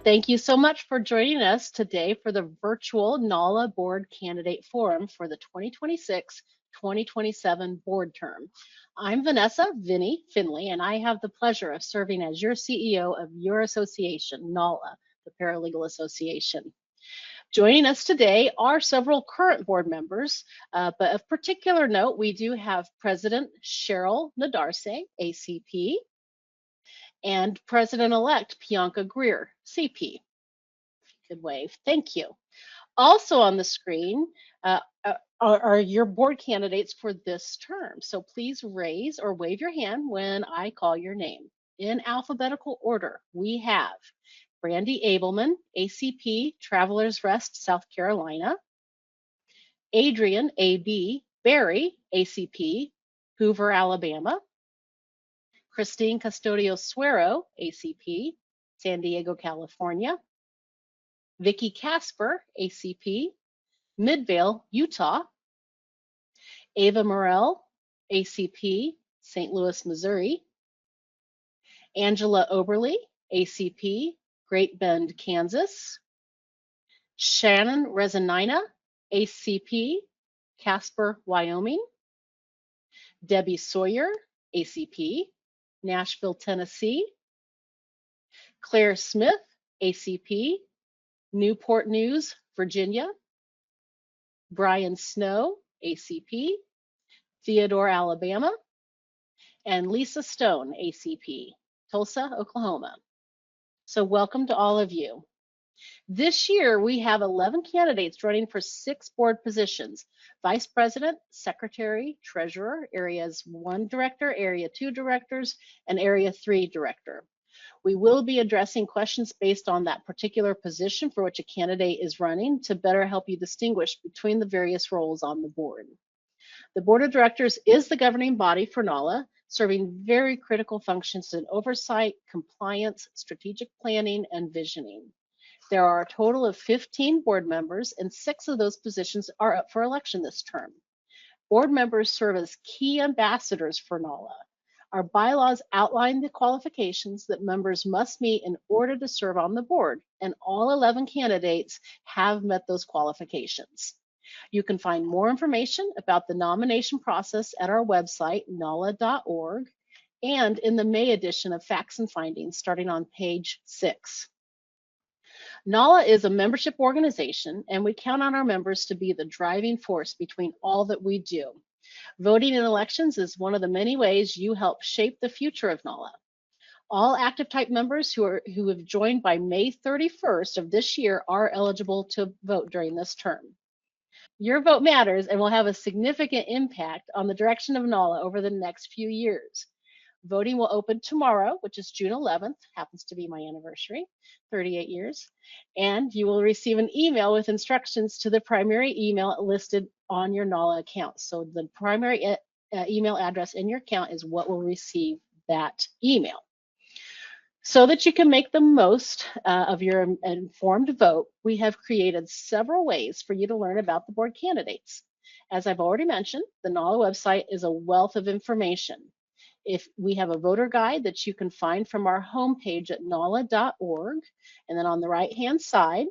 Thank you so much for joining us today for the virtual NALA Board Candidate Forum for the 2026-2027 board term. I'm Vanessa Vinnie Finley, and I have the pleasure of serving as your CEO of your association, NALA, the Paralegal Association. Joining us today are several current board members, but of particular note, we do have President Cheryl Nadarse, ACP, and President-elect Bianca Greer, CP. Good wave. Thank you. Also on the screen are your board candidates for this term. So please raise or wave your hand when I call your name. In alphabetical order, we have Brandy Abelman, ACP, Travelers Rest, South Carolina. Adrian A.B. Berry, ACP, Hoover, Alabama. Christine Custodio Suero, ACP, San Diego, California. Vicki Casper, ACP, Midvale, Utah. Ava Morell, ACP, St. Louis, Missouri. Angela Oberly, ACP, Great Bend, Kansas. Shannon Rezanina, ACP, Casper, Wyoming. Debbie Sawyer, ACP, Nashville, Tennessee. Claire Smith, ACP, Newport News, Virginia. Brian Snow, ACP, Theodore, Alabama. And Lisa Stone, ACP, Tulsa, Oklahoma. So welcome to all of you. This year, we have 11 candidates running for 6 board positions: Vice President, Secretary, Treasurer, Areas 1 Director, Area 2 Directors, and Area 3 Director. We will be addressing questions based on that particular position for which a candidate is running to better help you distinguish between the various roles on the board. The Board of Directors is the governing body for NALA, serving very critical functions in oversight, compliance, strategic planning, and visioning. There are a total of 15 board members, and 6 of those positions are up for election this term. Board members serve as key ambassadors for NALA. Our bylaws outline the qualifications that members must meet in order to serve on the board, and all 11 candidates have met those qualifications. You can find more information about the nomination process at our website, nala.org, and in the May edition of Facts and Findings, starting on page 6. NALA is a membership organization, and we count on our members to be the driving force between all that we do. Voting in elections is one of the many ways you help shape the future of NALA. All active type members who have joined by May 31st of this year are eligible to vote during this term. Your vote matters and will have a significant impact on the direction of NALA over the next few years. Voting will open tomorrow, which is June 11th, happens to be my anniversary, 38 years, and you will receive an email with instructions to the primary email listed on your NALA account. So the primary email address in your account is what will receive that email. So that you can make the most of your informed vote, we have created several ways for you to learn about the board candidates. As I've already mentioned, the NALA website is a wealth of information. If we have a voter guide that you can find from our homepage at nala.org, and then on the right-hand side,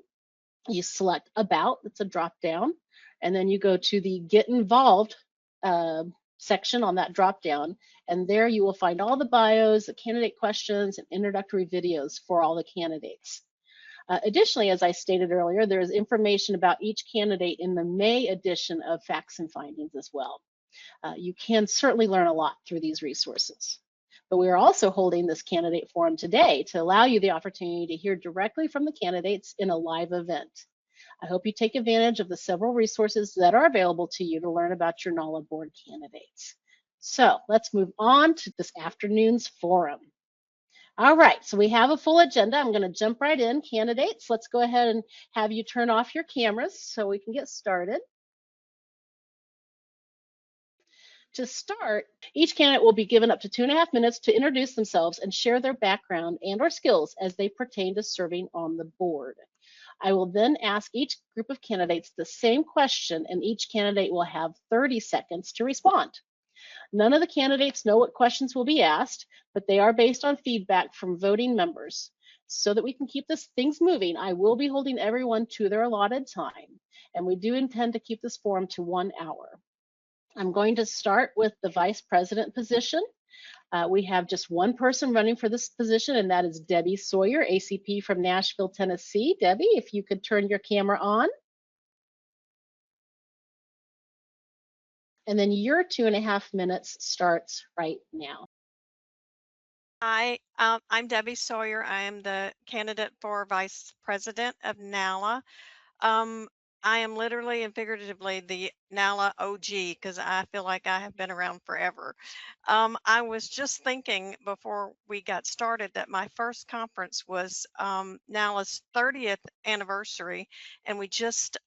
you select About, it's a drop-down, and then you go to the Get Involved section on that drop-down, and there you will find all the bios, the candidate questions, and introductory videos for all the candidates. Additionally, as I stated earlier, there is information about each candidate in the May edition of Facts and Findings as well. You can certainly learn a lot through these resources. But we are also holding this candidate forum today to allow you the opportunity to hear directly from the candidates in a live event. I hope you take advantage of the several resources that are available to you to learn about your NALA board candidates. So let's move on to this afternoon's forum. All right, so we have a full agenda. I'm going to jump right in. Candidates, let's go ahead and have you turn off your cameras so we can get started. To start, each candidate will be given up to 2.5 minutes to introduce themselves and share their background and/or skills as they pertain to serving on the board. I will then ask each group of candidates the same question, and each candidate will have 30 seconds to respond. None of the candidates know what questions will be asked, but they are based on feedback from voting members. so that we can keep things moving, I will be holding everyone to their allotted time, and we do intend to keep this forum to 1 hour. I'm going to start with the vice president position. We have just one person running for this position, and that is Debbie Sawyer, ACP from Nashville, Tennessee. Debbie, if you could turn your camera on. And then your 2.5 minutes starts right now. Hi, I'm Debbie Sawyer. I am the candidate for vice president of NALA. I am literally and figuratively the NALA OG because I feel like I have been around forever. I was just thinking before we got started that my first conference was NALA's 30th anniversary, and we just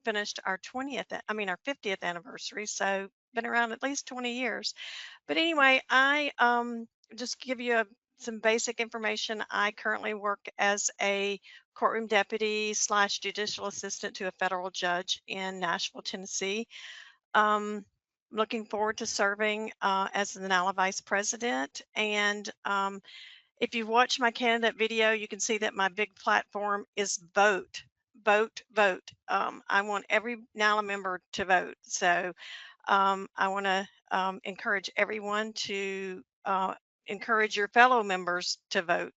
finished our 50th anniversary. So been around at least 20 years. But anyway, I just give you some basic information. I currently work as a courtroom deputy / judicial assistant to a federal judge in Nashville, Tennessee. Looking forward to serving as the NALA vice president. And if you watch my candidate video, you can see that my big platform is vote, vote, vote. I want every NALA member to vote. So I want to encourage everyone to encourage your fellow members to vote.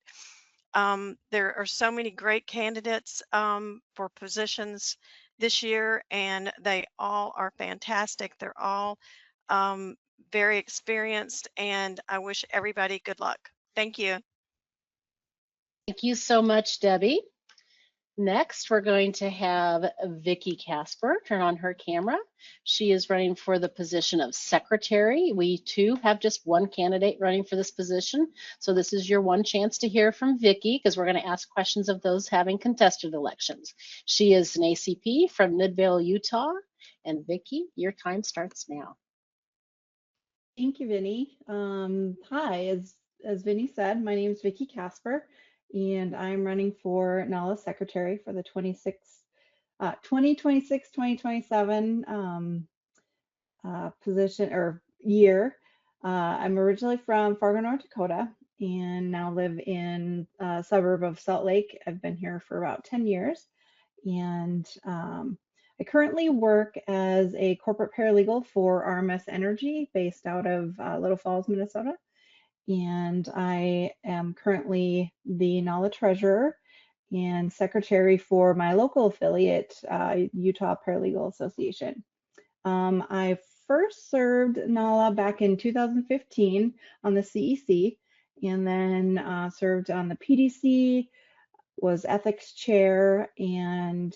There are so many great candidates for positions this year, and they all are fantastic. They're all very experienced, and I wish everybody good luck. Thank you. Thank you so much, Debbie. Next, we're going to have Vicki Casper turn on her camera. She is running for the position of secretary. We too have just one candidate running for this position. So this is your one chance to hear from Vicki, because we're going to ask questions of those having contested elections. She is an ACP from Midvale, Utah. And Vicki, your time starts now. Thank you, Vinny. Hi, as Vinny said, my name is Vicki Casper, and I'm running for NALA secretary for the 2026-2027 position or year. I'm originally from Fargo, North Dakota, and now live in a suburb of Salt Lake. I've been here for about 10 years, and I currently work as a corporate paralegal for RMS Energy based out of Little Falls, Minnesota. And I am currently the NALA treasurer and secretary for my local affiliate, Utah Paralegal Association. I first served NALA back in 2015 on the CEC, and then served on the PDC, was ethics chair, and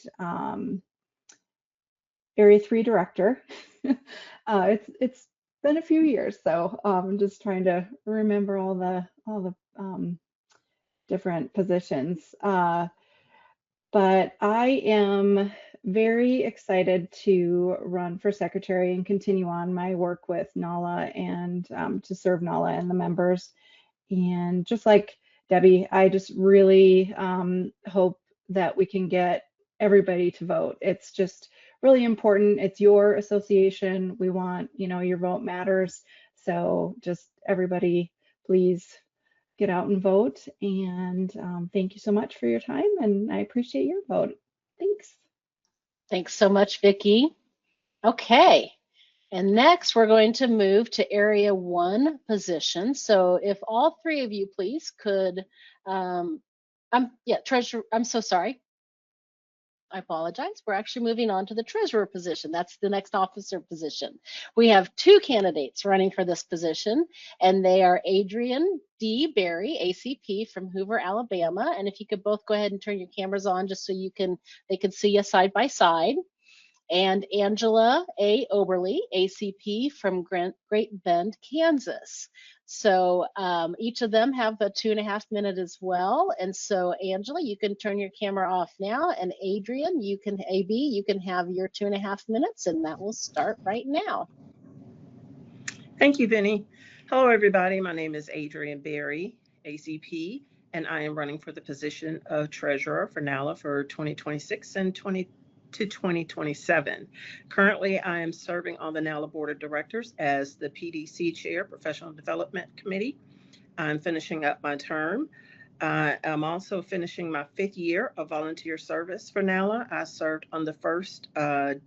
Area 3 director. It's been a few years, so I'm just trying to remember all the different positions. But I am very excited to run for secretary and continue on my work with NALA and to serve NALA and the members. And just like Debbie, I just really hope that we can get everybody to vote. It's just really important. It's your association. We want, your vote matters. So just everybody, please get out and vote. And thank you so much for your time. And I appreciate your vote. Thanks. Thanks so much, Vicki. Okay. And next, we're going to move to Area 1 position. So if all three of you, please, could, treasurer, I'm so sorry. I apologize. We're actually moving on to the treasurer position. That's the next officer position. We have two candidates running for this position, and they are Adrian D. Berry, ACP from Hoover, Alabama. And if you could both go ahead and turn your cameras on just so they can see you side by side. And Angela A. Oberly, ACP from Great Bend, Kansas. So each of them have a 2.5 minute as well. And so Angela, you can turn your camera off now, and Adrian, you can have your 2.5 minutes, and that will start right now. Thank you, Vinny. Hello, everybody. My name is Adrian Berry, ACP, and I am running for the position of treasurer for NALA for 2026 and 2027. Currently, I am serving on the NALA Board of Directors as the PDC Chair, Professional Development Committee. I'm finishing up my term. I am also finishing my 5th year of volunteer service for NALA. I served on the first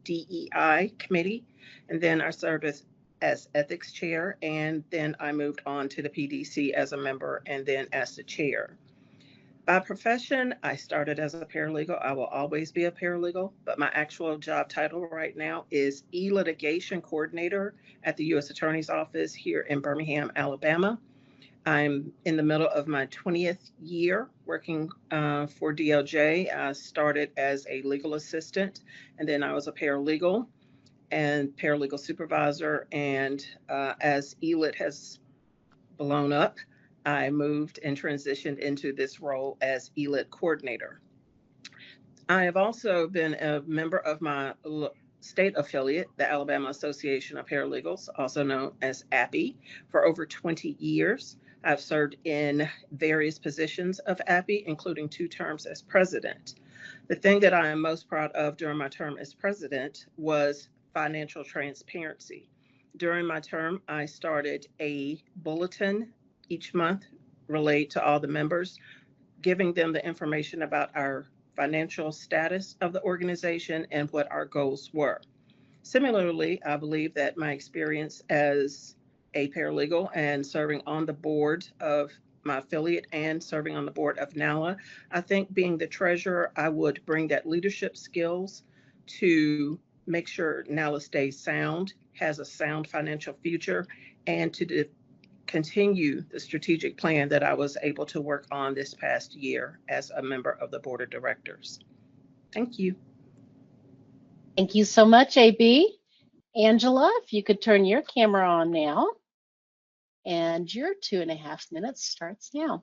DEI committee, and then I served as ethics chair, and then I moved on to the PDC as a member and then as the chair. By profession, I started as a paralegal. I will always be a paralegal, but my actual job title right now is e-litigation coordinator at the U.S. Attorney's Office here in Birmingham, Alabama. I'm in the middle of my 20th year working for DLJ. I started as a legal assistant, and then I was a paralegal and paralegal supervisor. And as ELIT has blown up, I moved and transitioned into this role as ELIT coordinator. I have also been a member of my state affiliate, the Alabama Association of Paralegals, also known as AAPI, for over 20 years. I've served in various positions of AAPI, including 2 terms as president. The thing that I am most proud of during my term as president was financial transparency. During my term, I started a bulletin each month relayed to all the members, giving them the information about our financial status of the organization and what our goals were. Similarly, I believe that my experience as a paralegal and serving on the board of my affiliate and serving on the board of NALA, I think being the treasurer, I would bring that leadership skills to make sure NALA stays sound, has a sound financial future, and to continue the strategic plan that I was able to work on this past year as a member of the board of directors. Thank you. Thank you so much, AB. Angela, if you could turn your camera on now. And your 2.5 minutes starts now.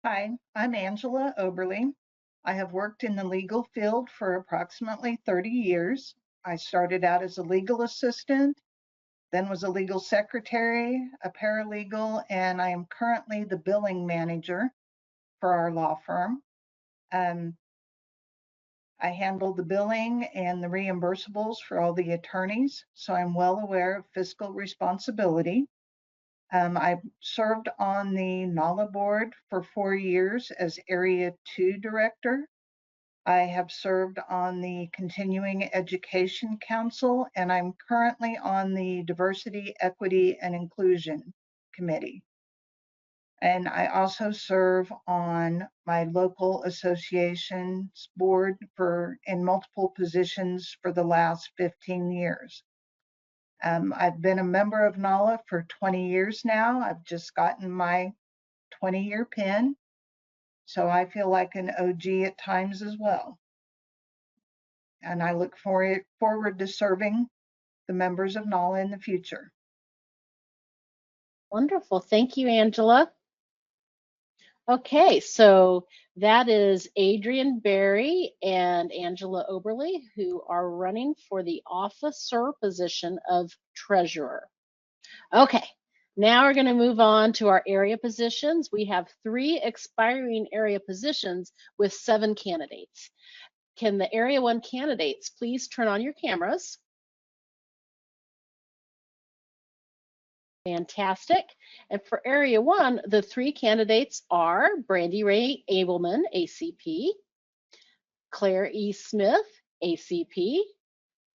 Hi, I'm Angela Oberle. I have worked in the legal field for approximately 30 years. I started out as a legal assistant, then was a legal secretary, a paralegal, and I am currently the billing manager for our law firm. I handle the billing and the reimbursables for all the attorneys, so I'm well aware of fiscal responsibility. I served on the NALA board for 4 years as Area 2 Director. I have served on the Continuing Education Council, and I'm currently on the Diversity, Equity, and Inclusion Committee. And I also serve on my local association's board in multiple positions for the last 15 years. I've been a member of NALA for 20 years now. I've just gotten my 20-year pin, so I feel like an OG at times as well. And I look forward to serving the members of NALA in the future. Wonderful. Thank you, Angela. Okay, so that is Adrian Berry and Angela Oberle, who are running for the officer position of treasurer. Okay, now we're going to move on to our area positions. We have 3 expiring area positions with 7 candidates. Can the Area 1 candidates please turn on your cameras? Fantastic. And for Area 1, the 3 candidates are Brandy Ray Abelman, ACP, Claire E. Smith, ACP,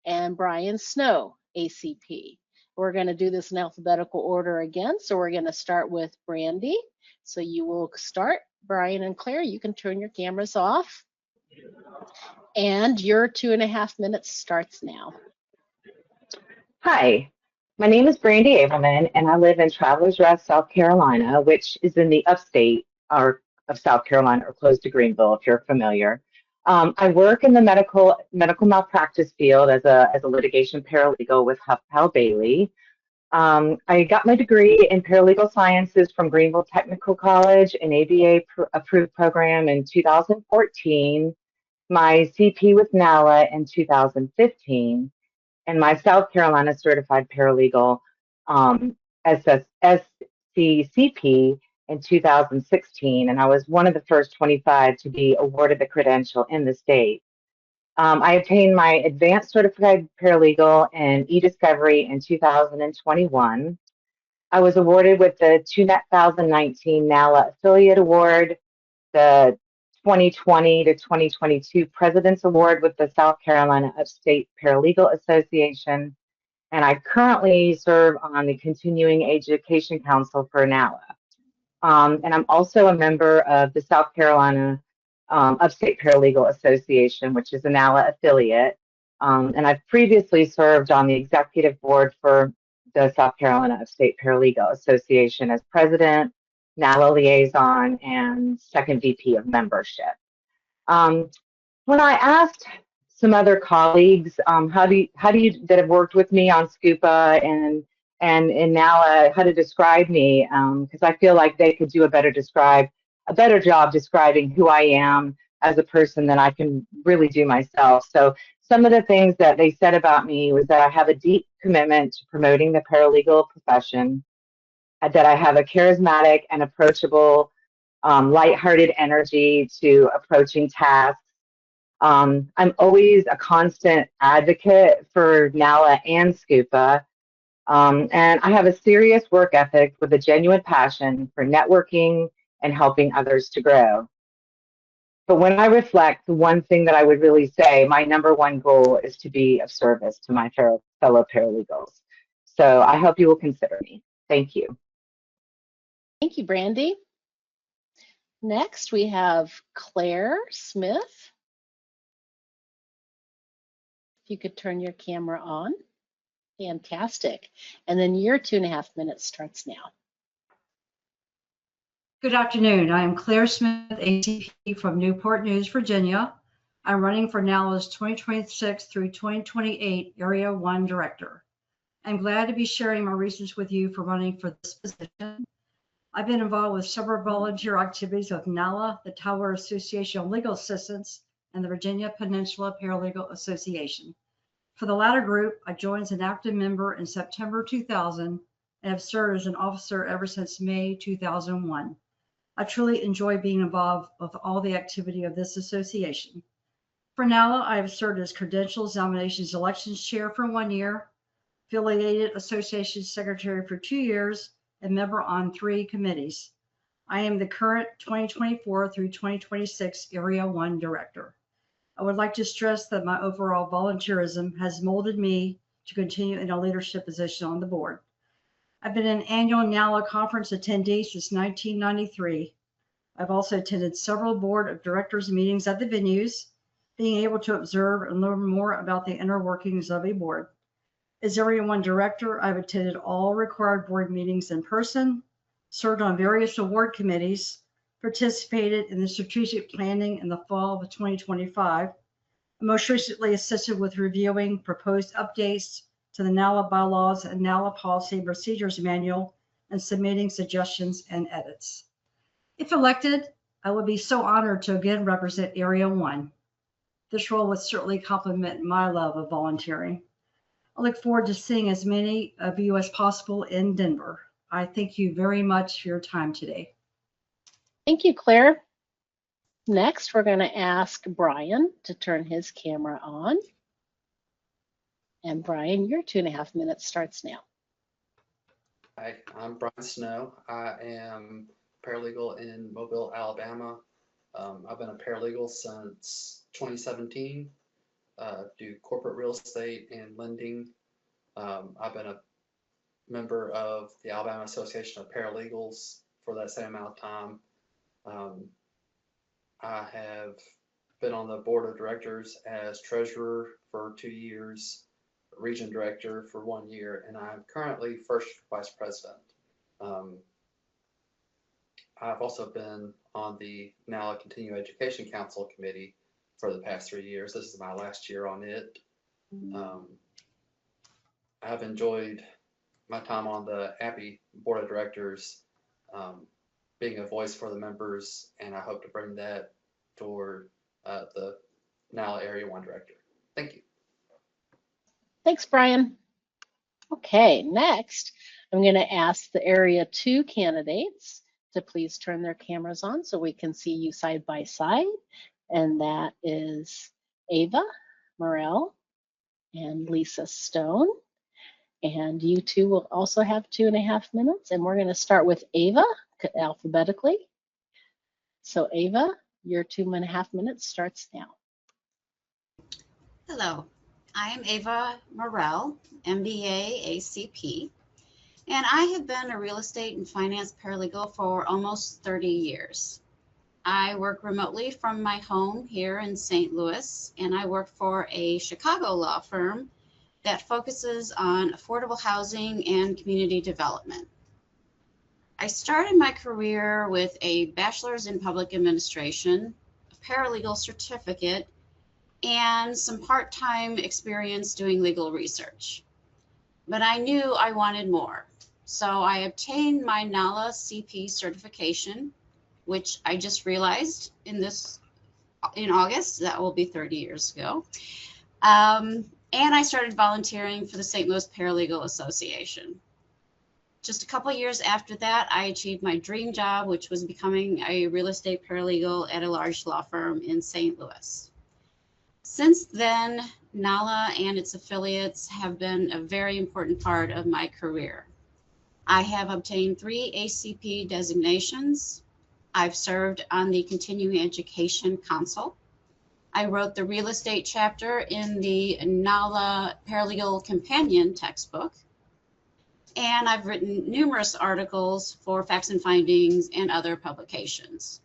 and Brian Snow, ACP. We're going to do this in alphabetical order again. So we're going to start with Brandy. So you will start. Brian and Claire, you can turn your cameras off. And your 2.5 minutes starts now. Hi, my name is Brandy Abelman, and I live in Travelers Rest, South Carolina, which is in the upstate of South Carolina, or close to Greenville, if you're familiar. I work in the medical malpractice field as a litigation paralegal with Huff Powell Bailey. I got my degree in paralegal sciences from Greenville Technical College, an ABA approved program in 2014, my CP with NALA in 2015, and my South Carolina certified paralegal SCCP in 2016, and I was one of the first 25 to be awarded the credential in the state. I obtained my advanced certified paralegal in e-discovery in 2021. I was awarded with the 2019 NALA Affiliate Award, the 2020 to 2022 President's Award with the South Carolina Upstate Paralegal Association, and I currently serve on the Continuing Education Council for NALA. And I'm also a member of the South Carolina Upstate Paralegal Association, which is a NALA affiliate. And I've previously served on the executive board for the South Carolina Upstate Paralegal Association as president, NALA liaison, and second VP of membership. When I asked some other colleagues, how do you that have worked with me on SCUPA and NALA, how to describe me, because I feel like they could do a better job describing who I am as a person than I can really do myself. So some of the things that they said about me was that I have a deep commitment to promoting the paralegal profession, that I have a charismatic and approachable, lighthearted energy to approaching tasks. I'm always a constant advocate for NALA and SCUPA. And I have a serious work ethic with a genuine passion for networking and helping others to grow. But when I reflect, the one thing that I would really say, my number one goal is to be of service to my fellow paralegals. So I hope you will consider me. Thank you. Thank you, Brandy. Next, we have Claire Smith. If you could turn your camera on. Fantastic. And then your 2.5 minutes starts now. Good afternoon. I am Claire Smith, ACP from Newport News, Virginia. I'm running for NALA's 2026 through 2028 Area 1 Director. I'm glad to be sharing my reasons with you for running for this position. I've been involved with several volunteer activities with NALA, the Tower Association of Legal Assistants, and the Virginia Peninsula Paralegal Association. For the latter group, I joined as an active member in September 2000 and have served as an officer ever since May 2001. I truly enjoy being involved with all the activity of this association. For NALA, I have served as Credentials, Nominations, Elections Chair for 1 year, Affiliated Association Secretary for 2 years, and member on 3 committees. I am the current 2024 through 2026 Area 1 Director. I would like to stress that my overall volunteerism has molded me to continue in a leadership position on the board. I've been an annual NALA conference attendee since 1993. I've also attended several board of directors meetings at the venues, being able to observe and learn more about the inner workings of a board. As Area 1 Director, I've attended all required board meetings in person, served on various award committees, participated in the strategic planning in the fall of 2025, and most recently assisted with reviewing proposed updates to the NALA bylaws and NALA policy and procedures manual and submitting suggestions and edits. If elected, I would be so honored to again represent Area 1. This role would certainly complement my love of volunteering. I look forward to seeing as many of you as possible in Denver. I thank you very much for your time today. Thank you, Claire. Next, we're going to ask Brian to turn his camera on. And Brian, your 2.5 minutes starts now. Hi, I'm Brian Snow. I am paralegal in Mobile, Alabama. I've been a paralegal since 2017. Do corporate real estate and lending. I've been a member of the Alabama Association of Paralegals for that same amount of time. I have been on the board of directors as treasurer for 2 years, region director for 1 year, and I'm currently first vice president. I've also been on the NALA Continuing Education Council committee for the past 3 years. This is my last year on it. I've enjoyed my time on the APPI board of directors, being a voice for the members, and I hope to bring that toward the NALA Area 1 Director. Thank you. Thanks, Brian. Okay, next, I'm going to ask the Area 2 candidates to please turn their cameras on so we can see you side by side. And that is Ava Morell and Lisa Stone. And you two will also have 2.5 minutes. And we're going to start with Ava alphabetically. So Ava, your 2.5 minutes starts now. Hello, I am Ava Morell, MBA ACP, and I have been a real estate and finance paralegal for almost 30 years. I work remotely from my home here in St. Louis, and I work for a Chicago law firm that focuses on affordable housing and community development. I started my career with a bachelor's in public administration, a paralegal certificate, and some part-time experience doing legal research. But I knew I wanted more. So I obtained my NALA CP certification, which I just realized in August, that will be 30 years ago. And I started volunteering for the St. Louis Paralegal Association. Just a couple of years after that, I achieved my dream job, which was becoming a real estate paralegal at a large law firm in St. Louis. Since then, NALA and its affiliates have been a very important part of my career. I have obtained 3 ACP designations. I've served on the Continuing Education Council. I wrote the real estate chapter in the NALA Paralegal Companion textbook. And I've written numerous articles for Facts and Findings and other publications.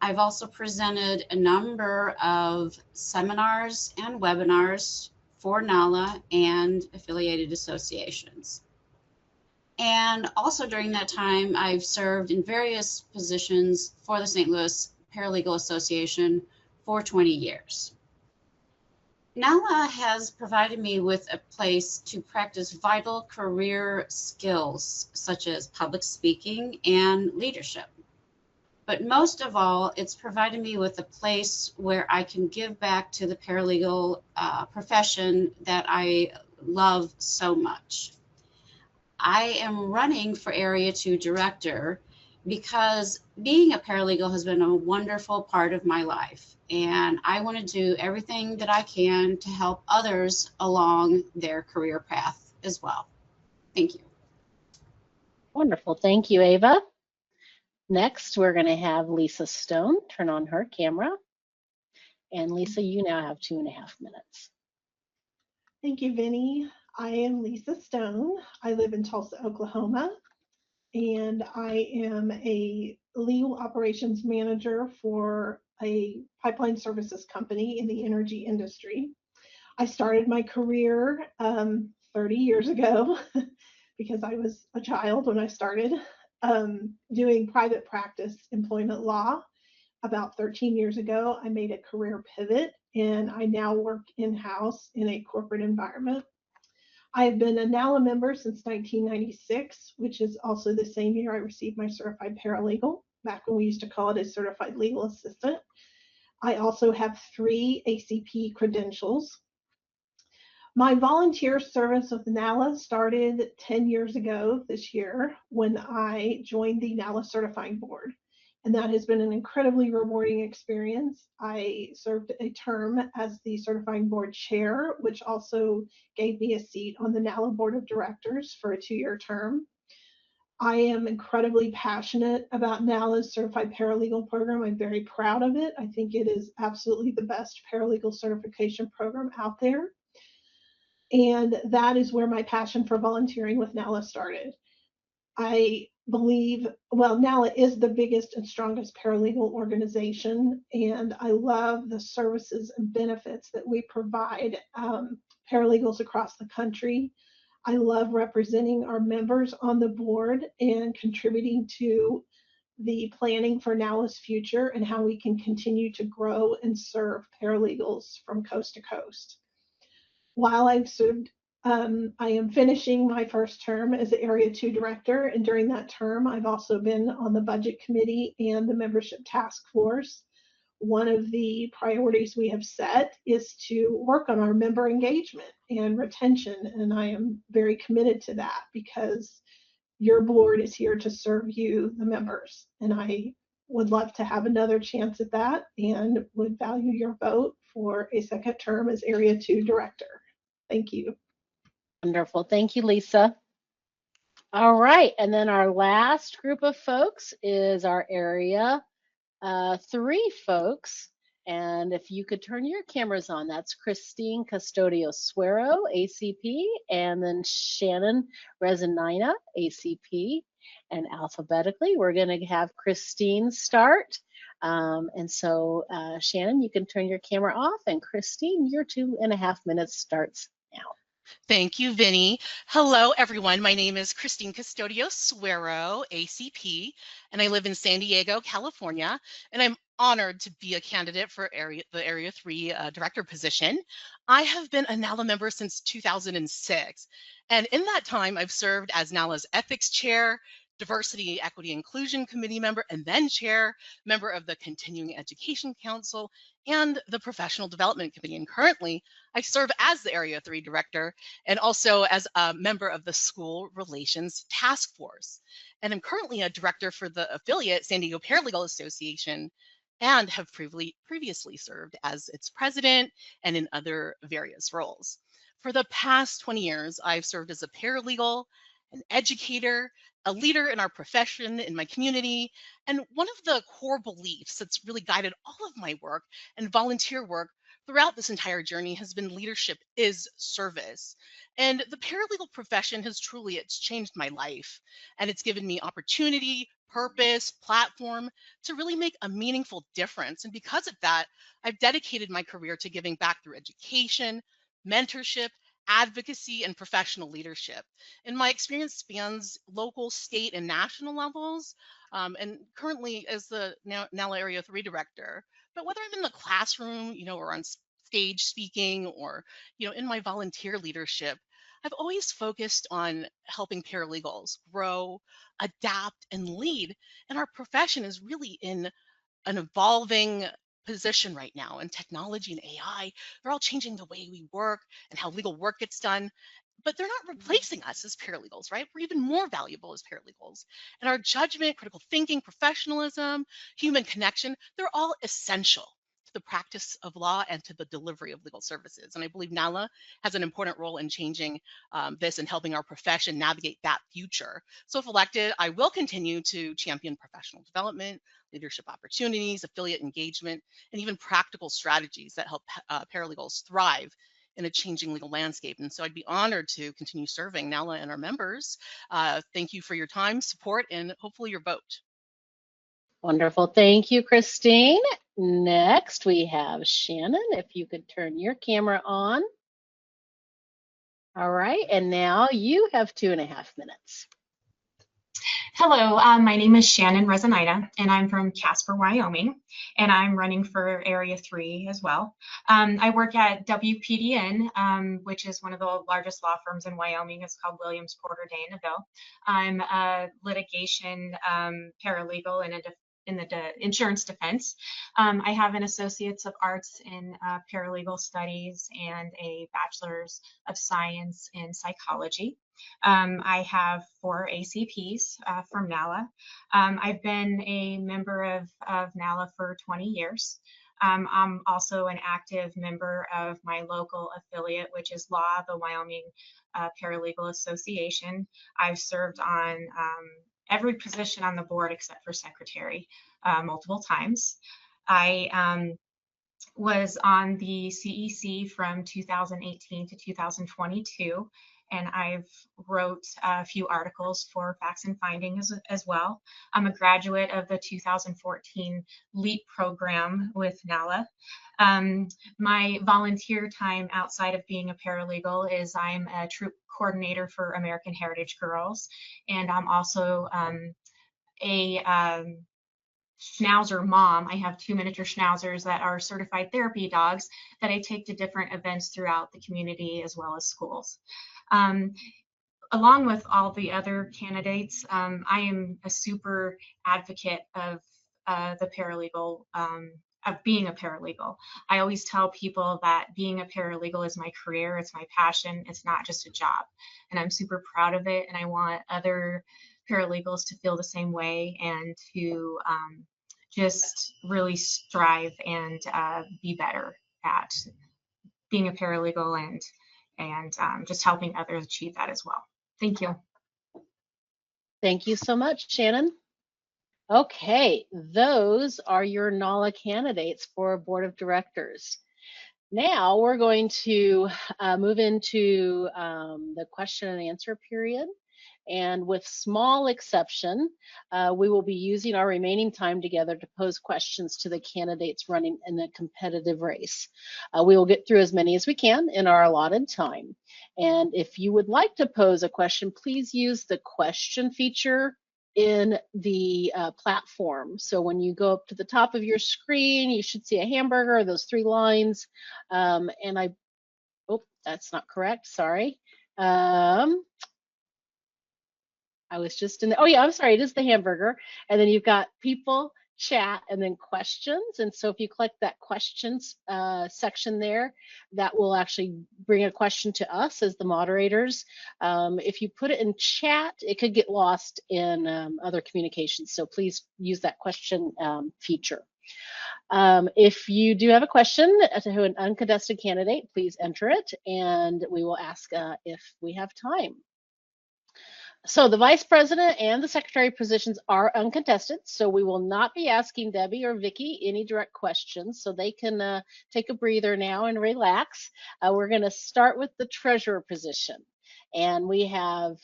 I've also presented a number of seminars and webinars for NALA and affiliated associations. And also during that time, I've served in various positions for the St. Louis Paralegal Association for 20 years. NALA has provided me with a place to practice vital career skills such as public speaking and leadership. But most of all, it's provided me with a place where I can give back to the paralegal profession that I love so much. I am running for Area 2 Director because being a paralegal has been a wonderful part of my life. And I want to do everything that I can to help others along their career path as well. Thank you. Wonderful. Thank you, Ava. Next, we're going to have Lisa Stone turn on her camera. And Lisa, you now have 2.5 minutes. Thank you, Vinny. I am Lisa Stone. I live in Tulsa, Oklahoma, and I am a legal operations manager for a pipeline services company in the energy industry. I started my career 30 years ago because I was a child when I started doing private practice employment law. About 13 years ago, I made a career pivot, and I now work in-house in a corporate environment. I have been a NALA member since 1996, which is also the same year I received my certified paralegal, back when we used to call it a certified legal assistant. I also have 3 ACP credentials. My volunteer service with NALA started 10 years ago this year when I joined the NALA Certifying Board. And that has been an incredibly rewarding experience. I served a term as the certifying board chair, which also gave me a seat on the NALA Board of Directors for a 2-year term. I am incredibly passionate about NALA's certified paralegal program. I'm very proud of it. I think it is absolutely the best paralegal certification program out there. And that is where my passion for volunteering with NALA started. I believe, well, NALA is the biggest and strongest paralegal organization, and I love the services and benefits that we provide paralegals across the country. I love representing our members on the board and contributing to the planning for NALA's future and how we can continue to grow and serve paralegals from coast to coast. While I've served, I am finishing my first term as the Area 2 Director, and during that term, I've also been on the Budget Committee and the Membership Task Force. One of the priorities we have set is to work on our member engagement and retention, and I am very committed to that because your board is here to serve you, the members, and I would love to have another chance at that and would value your vote for a second term as Area 2 Director. Thank you. Wonderful. Thank you, Lisa. All right. And then our last group of folks is our Area 3 folks. And if you could turn your cameras on, that's Christine Custodio Suero, ACP, and then Shannon Rezanina, ACP. And alphabetically, we're going to have Christine start. Shannon, you can turn your camera off, and Christine, your 2.5 minutes starts now. Thank you, Vinny. Hello, everyone. My name is Christine Custodio Suero, ACP, and I live in San Diego, California. And I'm honored to be a candidate for the Area 3 director position. I have been a NALA member since 2006. And in that time, I've served as NALA's ethics chair, Diversity, Equity, Inclusion Committee member, and then chair, member of the Continuing Education Council, and the Professional Development Committee. And currently, I serve as the Area 3 director and also as a member of the School Relations Task Force. And I'm currently a director for the affiliate San Diego Paralegal Association and have previously served as its president and in other various roles. For the past 20 years, I've served as a paralegal, an educator, a leader in our profession, in my community. And one of the core beliefs that's really guided all of my work and volunteer work throughout this entire journey has been leadership is service. And the paralegal profession has truly, it's changed my life. And it's given me opportunity, purpose, platform to really make a meaningful difference. And because of that, I've dedicated my career to giving back through education, mentorship, advocacy, and professional leadership. And my experience spans local, state, and national levels, and currently as the NALA Area 3 director. But whether I'm in the classroom, or on stage speaking, or, in my volunteer leadership, I've always focused on helping paralegals grow, adapt, and lead. And our profession is really in an evolving position right now, and technology and AI, they're all changing the way we work and how legal work gets done, but they're not replacing us as paralegals, right? We're even more valuable as paralegals. And our judgment, critical thinking, professionalism, human connection, they're all essential to the practice of law and to the delivery of legal services. And I believe NALA has an important role in changing this and helping our profession navigate that future. So if elected, I will continue to champion professional development, leadership opportunities, affiliate engagement, and even practical strategies that help paralegals thrive in a changing legal landscape. And so I'd be honored to continue serving NALA and our members. Thank you for your time, support, and hopefully your vote. Wonderful. Thank you, Christine. Next, we have Shannon. If you could turn your camera on. All right. And now you have 2.5 minutes. Hello, my name is Shannon Rezanina, and I'm from Casper, Wyoming, and I'm running for Area 3 as well. I work at WPDN, which is one of the largest law firms in Wyoming. It's called Williams, Porter, Day & Neville. I'm a litigation paralegal in the insurance defense. I have an Associates of Arts in Paralegal Studies and a Bachelor's of Science in Psychology. I have 4 ACPs from NALA. I've been a member of NALA for 20 years. I'm also an active member of my local affiliate, which is LAW, the Wyoming Paralegal Association. I've served on every position on the board except for secretary multiple times. I was on the CEC from 2018 to 2022, and I've wrote a few articles for Facts and Findings as well. I'm a graduate of the 2014 LEAP program with NALA. My volunteer time outside of being a paralegal is I'm a troop coordinator for American Heritage Girls, and I'm also a Schnauzer mom. I have 2 miniature Schnauzers that are certified therapy dogs that I take to different events throughout the community as well as schools. Along with all the other candidates, I am a super advocate of the paralegal, of being a paralegal. I always tell people that being a paralegal is my career, it's my passion, it's not just a job. And I'm super proud of it, and I want other paralegals to feel the same way and to just really strive and be better at being a paralegal and and just helping others achieve that as well. Thank you. Thank you so much, Shannon. Okay, those are your NALA candidates for Board of Directors. Now we're going to move into the question and answer period. And with small exception, we will be using our remaining time together to pose questions to the candidates running in a competitive race. We will get through as many as we can in our allotted time. And if you would like to pose a question, please use the question feature in the platform. So when you go up to the top of your screen, you should see a hamburger, those 3 lines. Oh, that's not correct, sorry. I was just in the, oh yeah, I'm sorry, it is the hamburger. And then you've got people, chat, and then questions. And so if you click that questions section there, that will actually bring a question to us as the moderators. If you put it in chat, it could get lost in other communications. So please use that question feature. If you do have a question to an uncontested candidate, please enter it and we will ask if we have time. So the vice president and the secretary positions are uncontested, so we will not be asking Debbie or Vicki any direct questions, so they can take a breather now and relax. We're going to start with the treasurer position. And we have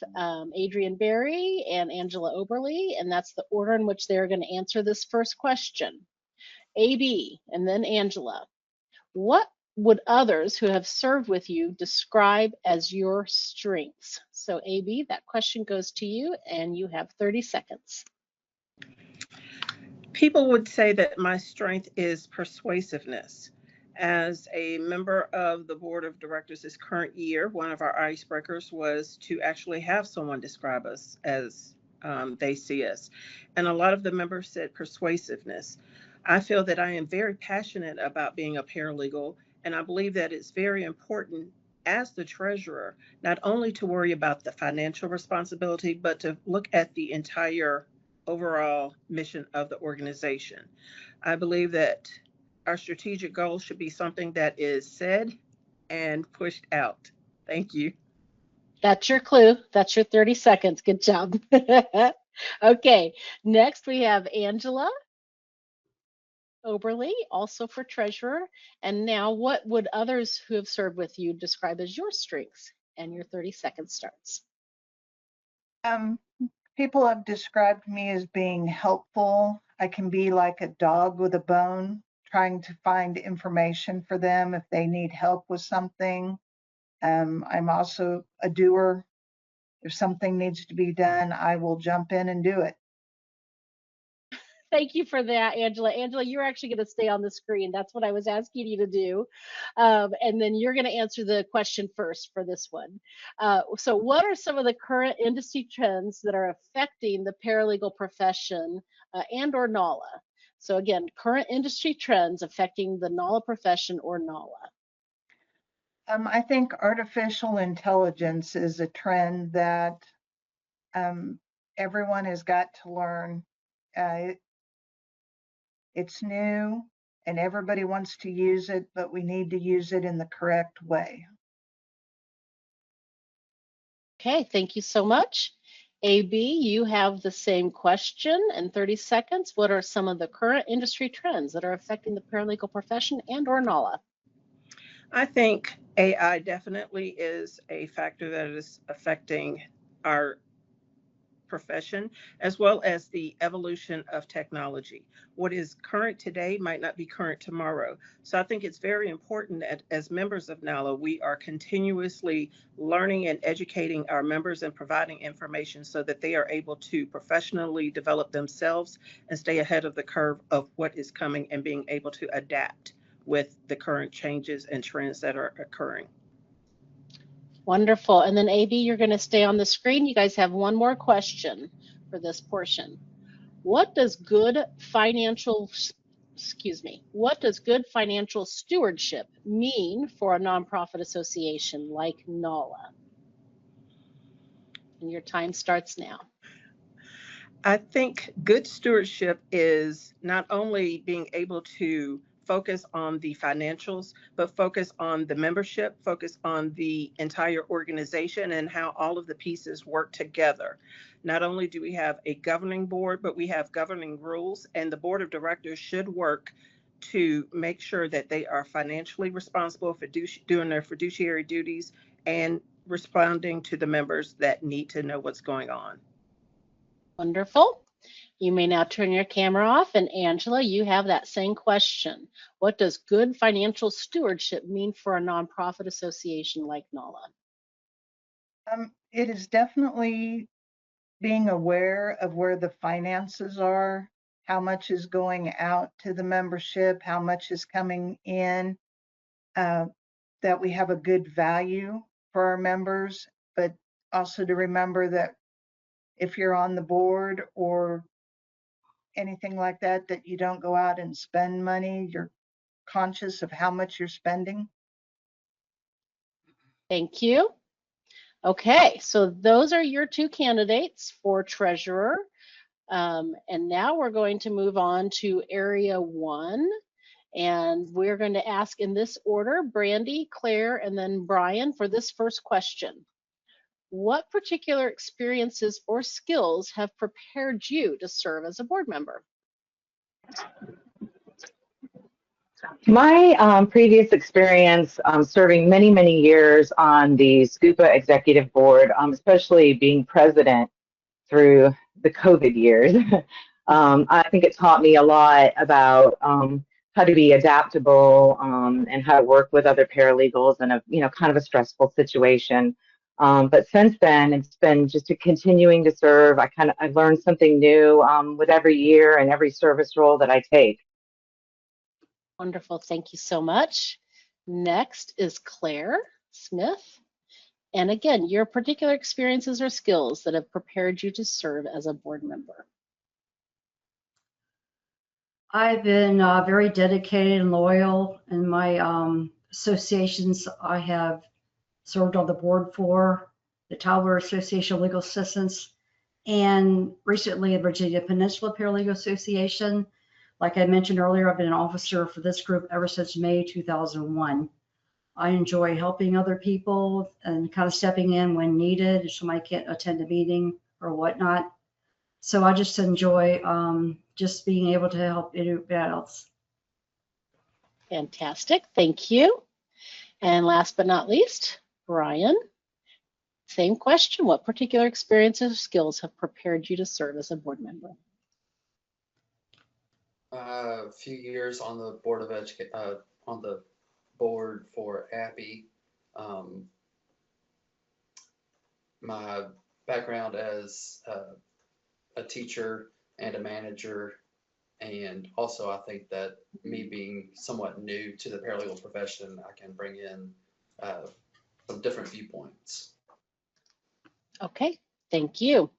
Adrian Berry and Angela Oberle, and that's the order in which they're going to answer this first question. AB, and then Angela. What would others who have served with you describe as your strengths? So AB, that question goes to you and you have 30 seconds. People would say that my strength is persuasiveness. As a member of the board of directors this current year, one of our icebreakers was to actually have someone describe us as they see us. And a lot of the members said persuasiveness. I feel that I am very passionate about being a paralegal, and I believe that it's very important as the treasurer, not only to worry about the financial responsibility, but to look at the entire overall mission of the organization. I believe that our strategic goals should be something that is said and pushed out. Thank you. That's your clue. That's your 30 seconds. Good job. Okay, next we have Angela Oberle, also for treasurer. And now, what would others who have served with you describe as your strengths? And your 30 seconds starts. People have described me as being helpful. I can be like a dog with a bone, trying to find information for them if they need help with something. I'm also a doer. If something needs to be done, I will jump in and do it. Thank you for that, Angela. Angela, you're actually going to stay on the screen. That's what I was asking you to do. And then you're going to answer the question first for this one. So what are some of the current industry trends that are affecting the paralegal profession and or NALA? So again, current industry trends affecting the NALA profession or NALA. I think artificial intelligence is a trend that everyone has got to learn. It's new and everybody wants to use it, but we need to use it in the correct way. Okay, thank you so much. AB, you have the same question in 30 seconds. What are some of the current industry trends that are affecting the paralegal profession and or NALA? I think AI definitely is a factor that is affecting our profession, as well as the evolution of technology. What is current today might not be current tomorrow. So I think it's very important that as members of NALA, we are continuously learning and educating our members and providing information so that they are able to professionally develop themselves and stay ahead of the curve of what is coming and being able to adapt with the current changes and trends that are occurring. Wonderful. And then AB, you're going to stay on the screen. You guys have one more question for this portion. What does good financial stewardship mean for a nonprofit association like NALA? And your time starts now. I think good stewardship is not only being able to focus on the financials, but focus on the membership, focus on the entire organization and how all of the pieces work together. Not only do we have a governing board, but we have governing rules, and the board of directors should work to make sure that they are financially responsible for doing their fiduciary duties and responding to the members that need to know what's going on. Wonderful. You may now turn your camera off. And Angela, you have that same question. What does good financial stewardship mean for a nonprofit association like NALA? It is definitely being aware of where the finances are, how much is going out to the membership, how much is coming in, that we have a good value for our members, but also to remember that if you're on the board or anything like that, that you don't go out and spend money, you're conscious of how much you're spending. Thank you. Okay, so those are your two candidates for treasurer. And now we're going to move on to area 1. And we're going to ask in this order, Brandy, Claire, and then Brian for this first question. What particular experiences or skills have prepared you to serve as a board member? My previous experience serving many, many years on the SCUPA executive board, especially being president through the COVID years, I think it taught me a lot about how to be adaptable and how to work with other paralegals in a, kind of a stressful situation. But since then, it's been just continuing to serve. I learned something new with every year and every service role that I take. Wonderful, thank you so much. Next is Claire Smith. And again, your particular experiences or skills that have prepared you to serve as a board member. I've been very dedicated and loyal in my associations I have served on the board for, the Tyler Association of Legal Assistants, and recently the Virginia Peninsula Paralegal Association. Like I mentioned earlier, I've been an officer for this group ever since May 2001. I enjoy helping other people and kind of stepping in when needed if somebody can't attend a meeting or whatnot. So I just enjoy just being able to help anybody else. Fantastic, thank you. And last but not least, Brian, same question. What particular experiences or skills have prepared you to serve as a board member? A few years on the board of on the board for APPE. My background as a teacher and a manager, and also I think that me being somewhat new to the paralegal profession, I can bring in some different viewpoints. Okay, thank you.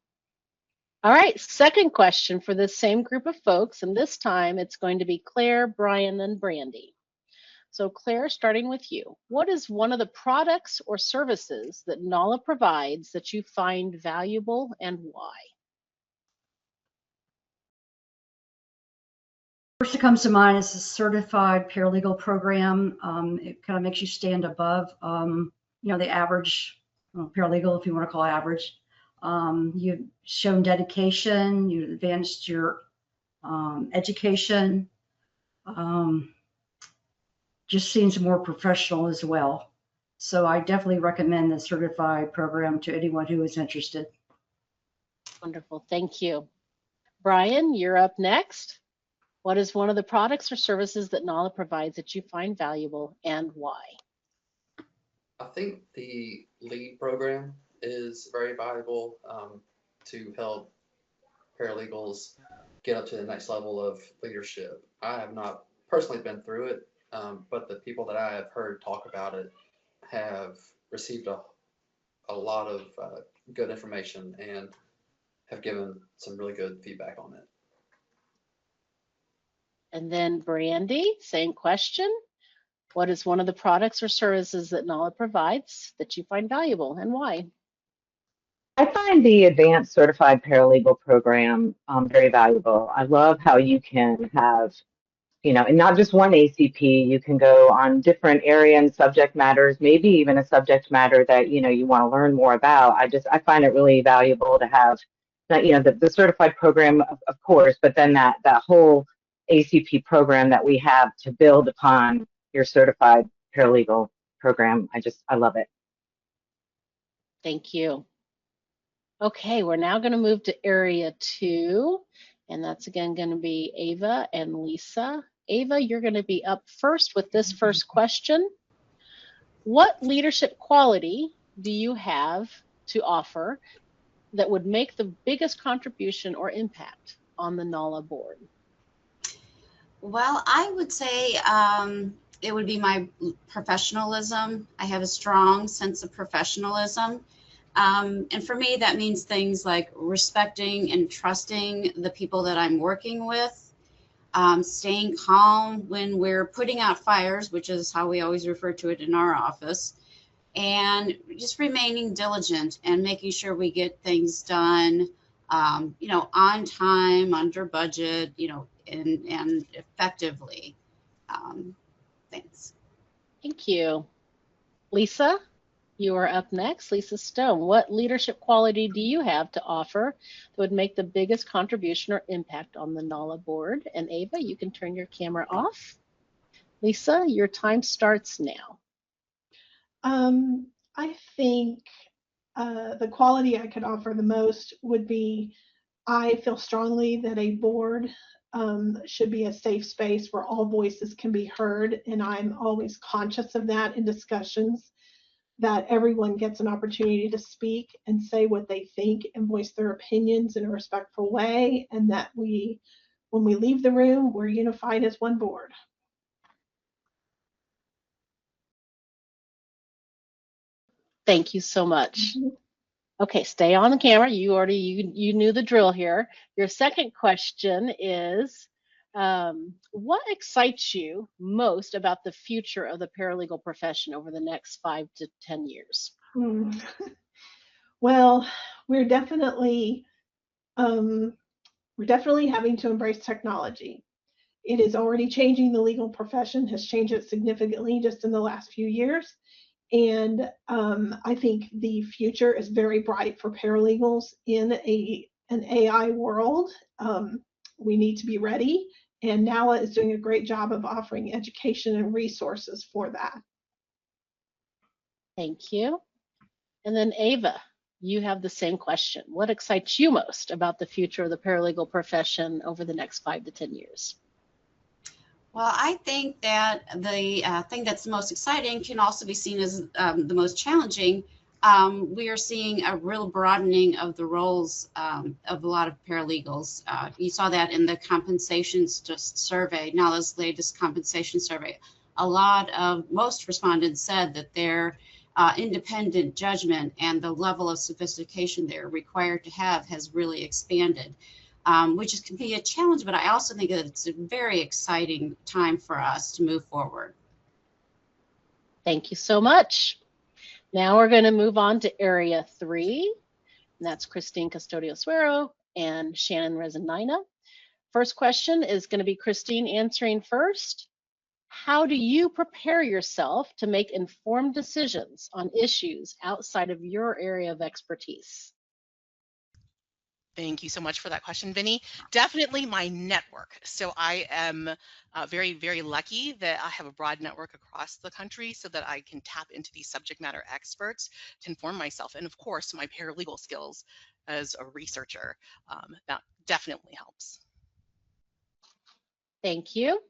All right, second question for this same group of folks, and this time it's going to be Claire, Brian, and Brandy. So Claire, starting with you, what is one of the products or services that NALA provides that you find valuable and why? First that comes to mind is the certified paralegal program. It kind of makes you stand above, the average paralegal, if you want to call it average. You've shown dedication, you've advanced your education, just seems more professional as well. So I definitely recommend the certified program to anyone who is interested. Wonderful, thank you. Brian, you're up next. What is one of the products or services that NALA provides that you find valuable and why? I think the LEAD program is very valuable to help paralegals get up to the next level of leadership. I have not personally been through it, but the people that I have heard talk about it have received a lot of good information and have given some really good feedback on it. And then Brandy, same question. What is one of the products or services that NALA provides that you find valuable and why? I find the Advanced Certified Paralegal program very valuable. I love how you can have and not just one ACP. You can go on different area and subject matters, maybe even a subject matter that, you want to learn more about. I find it really valuable to have that, the certified program, of course, but then that whole ACP program that we have to build upon your certified paralegal program. I love it. Thank you. Okay, we're now going to move to area 2, and that's again going to be Ava and Lisa. Ava, you're going to be up first with this first question. What leadership quality do you have to offer that would make the biggest contribution or impact on the NALA board? Well, I would say it would be my professionalism. I have a strong sense of professionalism. And for me, that means things like respecting and trusting the people that I'm working with, staying calm when we're putting out fires, which is how we always refer to it in our office, and just remaining diligent and making sure we get things done, on time, under budget, and effectively. Thanks. Thank you. Lisa, you are up next. Lisa Stone, what leadership quality do you have to offer that would make the biggest contribution or impact on the NALA board? And Ava, you can turn your camera off. Lisa, your time starts now. I think the quality I could offer the most would be, I feel strongly that a board should be a safe space where all voices can be heard, and I'm always conscious of that in discussions, that everyone gets an opportunity to speak and say what they think and voice their opinions in a respectful way, and that when we leave the room, we're unified as one board. Thank you so much. Okay, stay on the camera. You knew the drill here. Your second question is, what excites you most about the future of the paralegal profession over the next 5 to 10 years? Well, we're definitely having to embrace technology. It is already changing the legal profession, has changed it significantly just in the last few years. And I think the future is very bright for paralegals in an AI world. We need to be ready, and NALA is doing a great job of offering education and resources for that. Thank you. And then Ava, you have the same question. What excites you most about the future of the paralegal profession over the next 5 to 10 years? Well, I think that the thing that's the most exciting can also be seen as the most challenging. We are seeing a real broadening of the roles of a lot of paralegals. You saw that in the compensation survey, NALA's latest compensation survey. Most respondents said that their independent judgment and the level of sophistication they're required to have has really expanded. Which can be a challenge, but I also think that it's a very exciting time for us to move forward. Thank you so much. Now we're going to move on to area 3, and that's Christine Custodio-Suero and Shannon Rezanina. First question is going to be Christine answering first. How do you prepare yourself to make informed decisions on issues outside of your area of expertise? Thank you so much for that question, Vinny. Definitely my network. So I am very, very lucky that I have a broad network across the country so that I can tap into these subject matter experts to inform myself. And of course, my paralegal skills as a researcher, that definitely helps. Thank you.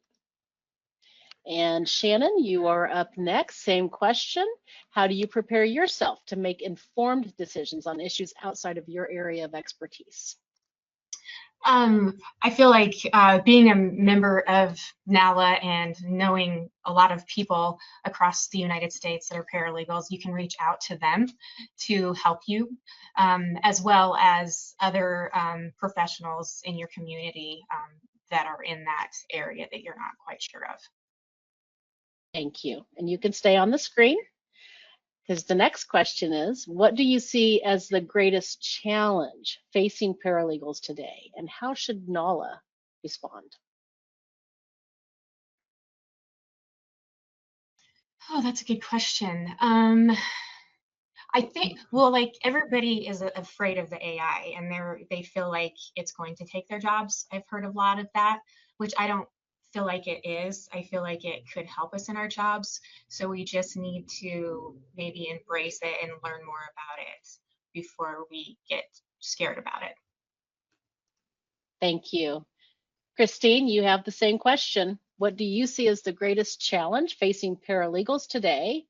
And Shannon, you are up next. Same question. How do you prepare yourself to make informed decisions on issues outside of your area of expertise? I feel like being a member of NALA and knowing a lot of people across the United States that are paralegals, you can reach out to them to help you, as well as other professionals in your community that are in that area that you're not quite sure of. Thank you. And you can stay on the screen, because the next question is, what do you see as the greatest challenge facing paralegals today, and how should NALA respond? Oh, that's a good question. I think, well, like everybody is afraid of the AI and they feel like it's going to take their jobs. I've heard a lot of that, which I don't feel like it is. I feel like it could help us in our jobs. So we just need to maybe embrace it and learn more about it before we get scared about it. Thank you. Christine, you have the same question. What do you see as the greatest challenge facing paralegals today,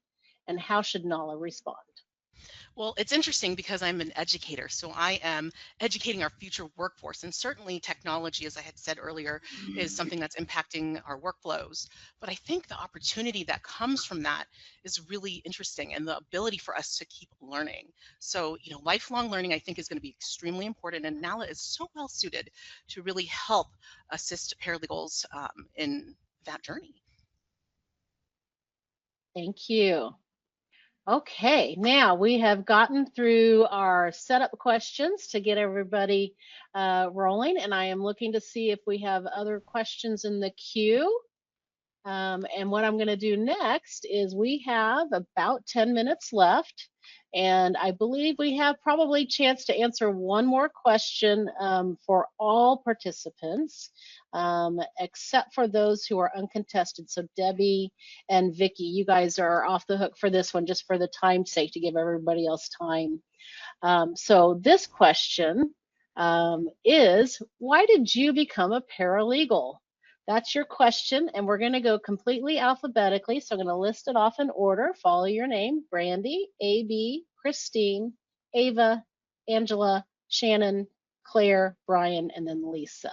and how should NALA respond? Well, it's interesting because I'm an educator, so I am educating our future workforce. And certainly technology, as I had said earlier, is something that's impacting our workflows. But I think the opportunity that comes from that is really interesting, and the ability for us to keep learning. So, lifelong learning, I think, is going to be extremely important. And NALA is so well suited to really help assist paralegals in that journey. Thank you. Okay, now we have gotten through our setup questions to get everybody rolling, and I am looking to see if we have other questions in the queue. And what I'm going to do next is we have about 10 minutes left, and I believe we have probably a chance to answer one more question for all participants, except for those who are uncontested. So Debbie and Vicky, you guys are off the hook for this one, just for the time's sake, to give everybody else time. So this question is, why did you become a paralegal? That's your question, and we're going to go completely alphabetically. So I'm going to list it off in order. Follow your name: Brandy, AB, Christine, Ava, Angela, Shannon, Claire, Brian, and then Lisa.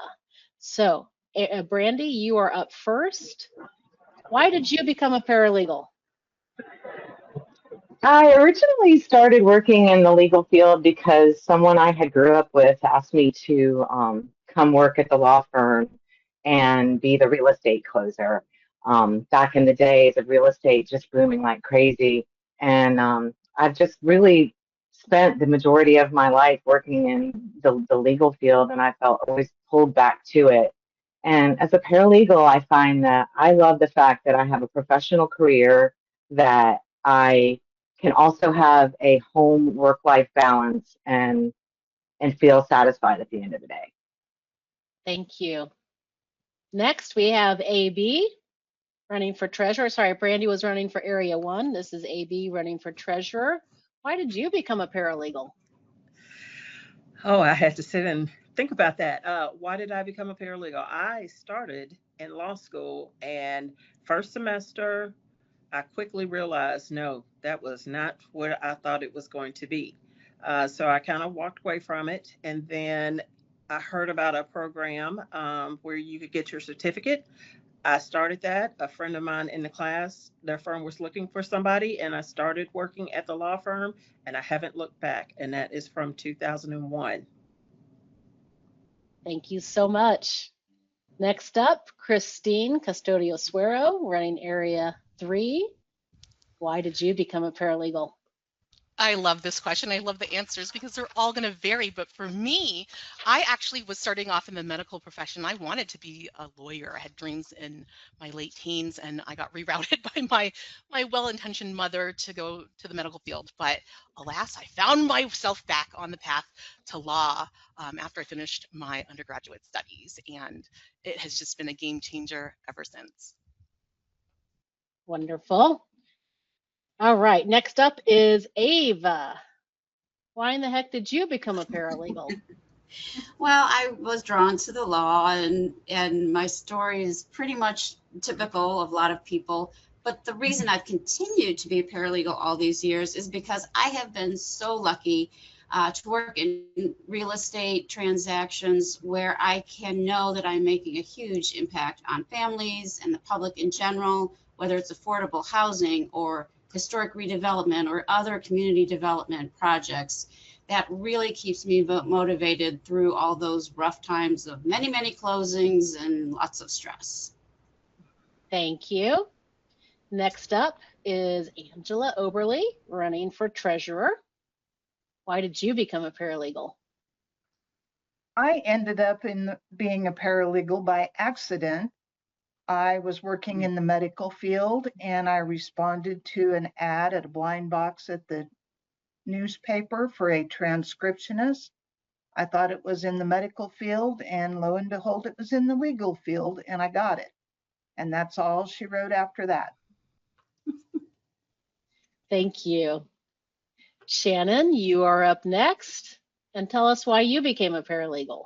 So Brandy, you are up first. Why did you become a paralegal? I originally started working in the legal field because someone I had grew up with asked me to come work at the law firm and be the real estate closer. Back in the days of real estate just booming like crazy. And I've just really spent the majority of my life working in the legal field, and I felt always pulled back to it. And as a paralegal, I find that I love the fact that I have a professional career, that I can also have a home work-life balance and feel satisfied at the end of the day. Thank you. Next, we have AB running for treasurer. Sorry, Brandy was running for Area 1. This is AB running for treasurer. Why did you become a paralegal? Oh, I had to sit and think about that. Why did I become a paralegal? I started in law school, and first semester, I quickly realized, no, that was not what I thought it was going to be. So I kind of walked away from it. And then I heard about a program where you could get your certificate. I started that. A friend of mine in the class, their firm was looking for somebody, and I started working at the law firm, and I haven't looked back. And that is from 2001. Thank you so much. Next up, Christine Custodio Suero, running Area 3. Why did you become a paralegal? I love this question. I love the answers because they're all going to vary. But for me, I actually was starting off in the medical profession. I wanted to be a lawyer. I had dreams in my late teens, and I got rerouted by my well-intentioned mother to go to the medical field. But alas, I found myself back on the path to law after I finished my undergraduate studies, and it has just been a game changer ever since. Wonderful. All right, next up is Ava. Why in the heck did you become a paralegal? Well, I was drawn to the law, and my story is pretty much typical of a lot of people. But the reason I've continued to be a paralegal all these years is because I have been so lucky to work in real estate transactions where I can know that I'm making a huge impact on families and the public in general, whether it's affordable housing or historic redevelopment or other community development projects. That really keeps me motivated through all those rough times of many, many closings and lots of stress. Thank you. Next up is Angela Oberly, running for treasurer. Why did you become a paralegal? I ended up in being a paralegal by accident. I was working in the medical field and I responded to an ad at a blind box at the newspaper for a transcriptionist. I thought it was in the medical field, and lo and behold, it was in the legal field, and I got it. And that's all she wrote after that. Thank you. Shannon, you are up next, and tell us why you became a paralegal.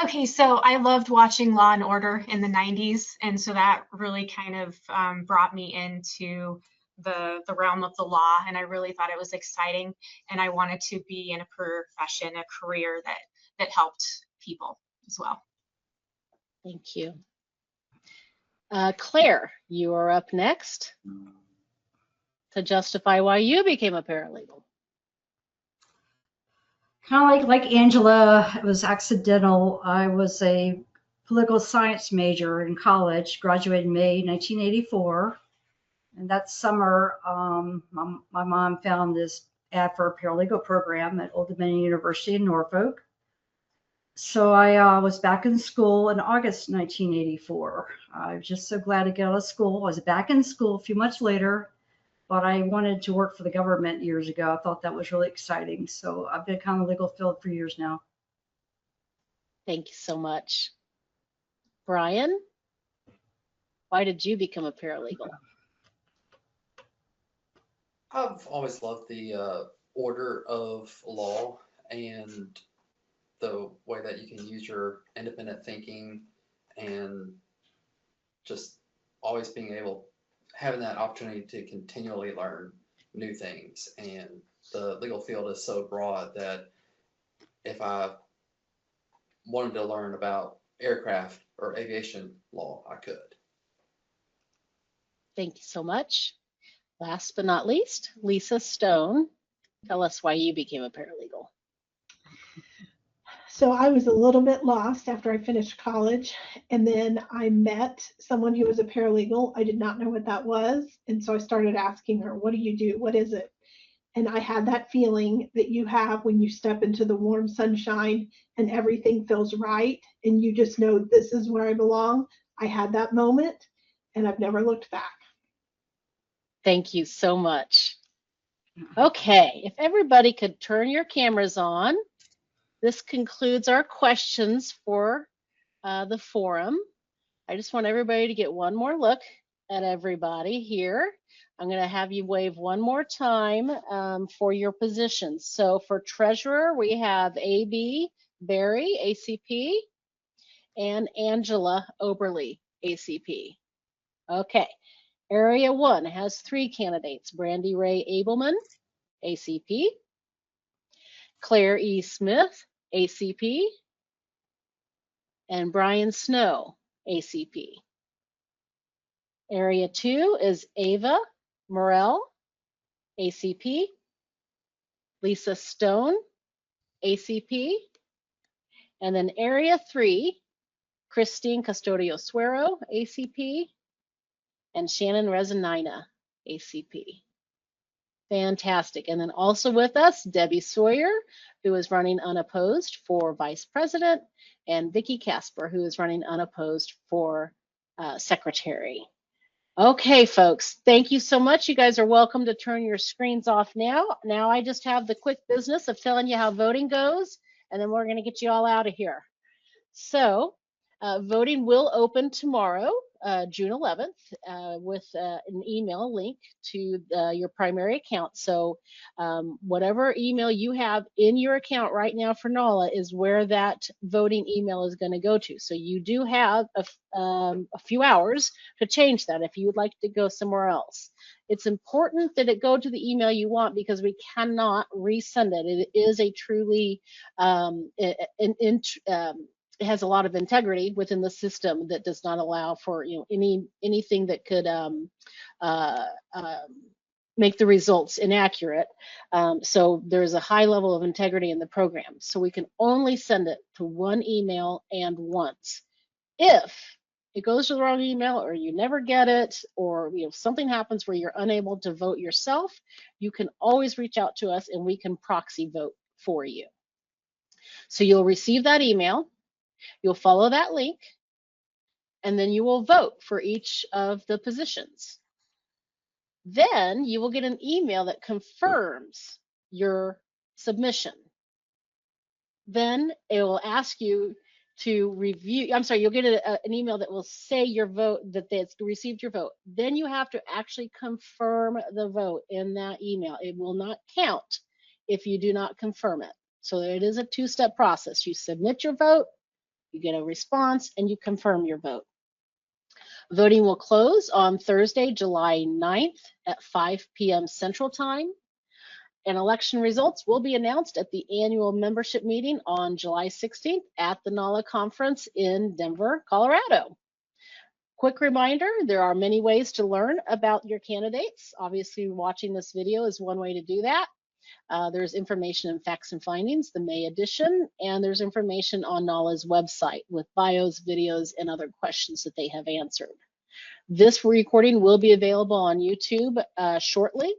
Okay, so I loved watching Law and Order in the 90s, and so that really kind of brought me into the realm of the law, and I really thought it was exciting, and I wanted to be in a profession, a career that helped people as well. Thank you. Claire, you are up next to justify why you became a paralegal. Kind of like Angela, it was accidental. I was a political science major in college, graduated in May 1984. And that summer, my mom found this ad for a paralegal program at Old Dominion University in Norfolk. So I was back in school in August 1984. I was just so glad to get out of school. I was back in school a few months later, but I wanted to work for the government years ago. I thought that was really exciting. So I've been kind of in the legal field for years now. Thank you so much. Brian, why did you become a paralegal? I've always loved the order of law and the way that you can use your independent thinking and just always being able, having that opportunity to continually learn new things. And the legal field is so broad that if I wanted to learn about aircraft or aviation law, I could. Thank you so much. Last but not least, Lisa Stone, tell us why you became a paralegal. So I was a little bit lost after I finished college, and then I met someone who was a paralegal. I did not know what that was, and so I started asking her, what do you do? What is it? And I had that feeling that you have when you step into the warm sunshine and everything feels right, and you just know this is where I belong. I had that moment, and I've never looked back. Thank you so much. Okay, if everybody could turn your cameras on. This concludes our questions for the forum. I just want everybody to get one more look at everybody here. I'm going to have you wave one more time for your positions. So for treasurer, we have AB Barry, ACP, and Angela Oberly, ACP. Okay, Area 1 has 3 candidates, Brandy Ray Abelman, ACP, Claire E. Smith, ACP, and Brian Snow, ACP. Area 2 is Ava Morrell, ACP, Lisa Stone, ACP, and then Area 3, Christine Custodio Suero, ACP, and Shannon Rezanina, ACP. Fantastic. And then also with us, Debbie Sawyer, who is running unopposed for vice president, and Vicki Casper, who is running unopposed for secretary. Okay, folks, thank you so much. You guys are welcome to turn your screens off now. Now I just have the quick business of telling you how voting goes, and then we're going to get you all out of here. So voting will open tomorrow, June 11th, with an email link to your primary account. So whatever email you have in your account right now for NALA is where that voting email is going to go to. So you do have a few hours to change that if you would like to go somewhere else. It's important that it go to the email you want because we cannot resend it. It is a truly it has a lot of integrity within the system that does not allow for anything that could make the results inaccurate. So there's a high level of integrity in the program. So we can only send it to one email and once. If it goes to the wrong email or you never get it, or something happens where you're unable to vote yourself, you can always reach out to us and we can proxy vote for you. So you'll receive that email. You'll follow that link. and then you will vote for each of the positions. Then you will get an email that confirms your submission. Then it will ask you to review, I'm sorry, you'll get an email that will say your vote, that it's received your vote. Then you have to actually confirm the vote in that email. It will not count if you do not confirm it. So it is a two-step process. You submit your vote, you get a response, and you confirm your vote. Voting will close on Thursday, July 9th at 5 p.m. Central Time. And election results will be announced at the annual membership meeting on July 16th at the NALA conference in Denver, Colorado. Quick reminder, there are many ways to learn about your candidates. Obviously, watching this video is one way to do that. There's information in Facts and Findings, the May edition, and there's information on NALA's website with bios, videos, and other questions that they have answered. This recording will be available on YouTube shortly,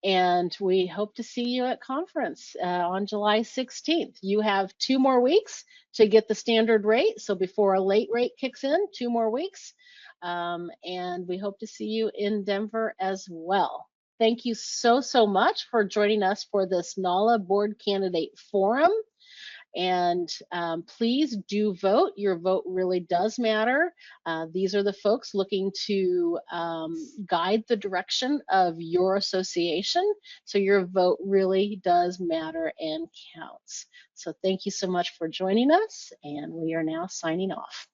and we hope to see you at conference on July 16th. You have 2 more weeks to get the standard rate, so before a late rate kicks in, 2 more weeks, and we hope to see you in Denver as well. Thank you so much for joining us for this NALA Board Candidate Forum. And please do vote. Your vote really does matter. These are the folks looking to guide the direction of your association. So your vote really does matter and counts. So thank you so much for joining us, and we are now signing off.